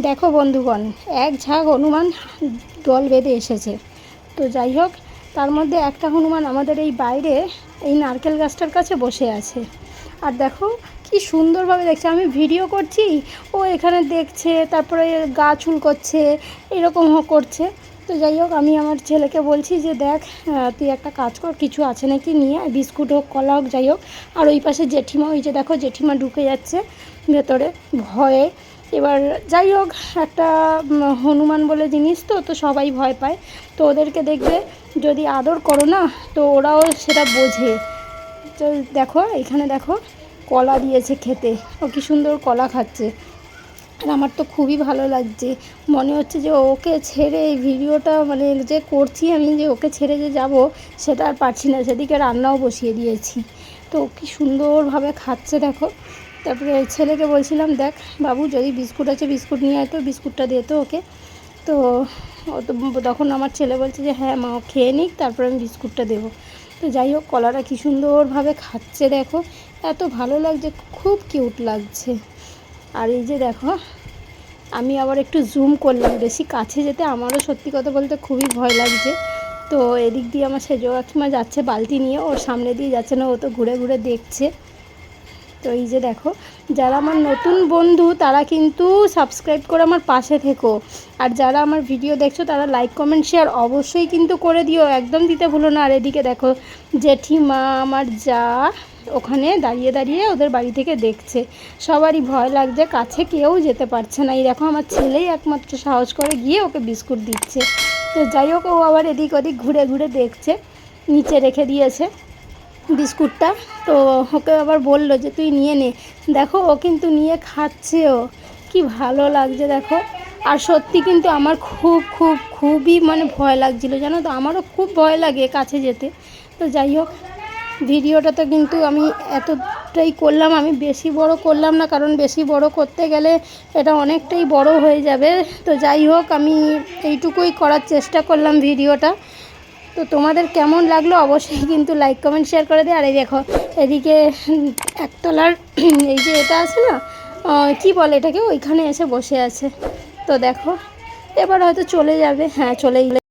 দেখো বন্ধুগণ, এক ঝাঁক হনুমান দল বেঁধে এসেছে। তো যাই হোক, তার মধ্যে একটা হনুমান আমাদের এই বাইরে এই নারকেল গাছটার কাছে বসে আছে। আর দেখো কি সুন্দরভাবে দেখছে, আমি ভিডিও করছি, ও এখানে দেখছে, তারপরে গা চুল করছে, এরকম করছে। তো যাই হোক, আমি আমার ছেলেকে বলছি যে দেখ, তুই একটা কাজ কর, কিছু আছে নাকি নিয়ে, বিস্কুট হোক, কলা হোক, যাই হোক। আর ওই পাশে জেঠিমা, ওই যে দেখো জেঠিমা ঢুকে যাচ্ছে ভেতরে ভয়ে। এবার যাই হোক, একটা হনুমান বলে জিনিস তো তো সবাই ভয় পায়। তো ওদেরকে দেখবে যদি আদর করো না, তো ওরাও সেটা বোঝে। তো দেখো এখানে দেখো কলা দিয়েছে খেতে, ও কি সুন্দর কলা খাচ্ছে। আর আমার তো খুবই ভালো লাগছে, মনে হচ্ছে যে ওকে ছেড়ে এই ভিডিওটা মানে যে করছি আমি, যে ওকে ছেড়ে যে যাব সেটা আর পারছি না। সেদিকে রান্নাও বসিয়ে দিয়েছি, তো কি সুন্দরভাবে খাচ্ছে দেখো। তারপরে ছেলেকে বলছিলাম, দেখ বাবু, যদি বিস্কুট আছে বিস্কুট নিয়ে আয়, তো বিস্কুটটা দে তো ওকে। তো তখন আমার ছেলে বলছে যে হ্যাঁ মা, খেয়ে নিক, তারপরে আমি বিস্কুটটা দেবো। তো যাই হোক, কলাটা কী সুন্দরভাবে খাচ্ছে দেখো, এত ভালো লাগছে, খুব কিউট লাগছে। আর এই যে দেখো, আমি আবার একটু জুম করলাম, বেশি কাছে যেতে আমারও সত্যি কথা বলতে খুবই ভয় লাগছে। তো এদিক দিয়ে আমার সেজো কাকিমা যাচ্ছে বালতি নিয়ে, ওর সামনে দিয়ে যাচ্ছে না, ও তো ঘুরে ঘুরে দেখছে। তো এই যে দেখো, যারা আমার নতুন বন্ধু তারা কিন্তু সাবস্ক্রাইব করে আমার পাশে থেকো। আর যারা আমার ভিডিও দেখছো তারা লাইক কমেন্ট শেয়ার অবশ্যই কিন্তু করে দিও, একদম দিতে ভুলো না। আর এদিকে দেখো জেঠিমা আমার যা ওখানে দাঁড়িয়ে দাঁড়িয়ে ওদের বাড়ি থেকে দেখছে। সবারই ভয় লাগছে, কাছে কেউ যেতে পারছে না। এই দেখো আমার ছেলেই একমাত্র সাহস করে গিয়ে ওকে বিস্কুট দিচ্ছে। তো যাই হোক, ও আবার এদিক ওদিক ঘুরে ঘুরে দেখছে, নিচে রেখে দিয়েছে বিস্কুটটা। তো ওকে আবার বললো যে তুই নিয়ে নে। দেখো ও কিন্তু নিয়ে খাচ্ছেও, কি ভালো লাগছে দেখো। আর সত্যি কিন্তু আমার খুবই মানে ভয় লাগছিলো, জানো তো, আমারও খুব ভয় লাগে কাছে যেতে। তো যাই হোক, ভিডিওটা তো কিন্তু আমি এতটাই করলাম, আমি বেশি বড় করলাম না, কারণ বেশি বড় করতে গেলে এটা অনেকটাই বড় হয়ে যাবে। তো যাই হোক, আমি এইটুকুই করার চেষ্টা করলাম ভিডিওটা। তো তোমাদের কেমন লাগলো অবশ্যই কিন্তু লাইক কমেন্ট শেয়ার করে দিও। আর এই দেখো এদিকে একতলার এই যে এটা আছে না, কি বলে এটাকে, ওইখানে এসে বসে আছে। তো দেখো এবার হয়তো চলে যাবে, হ্যাঁ চলেই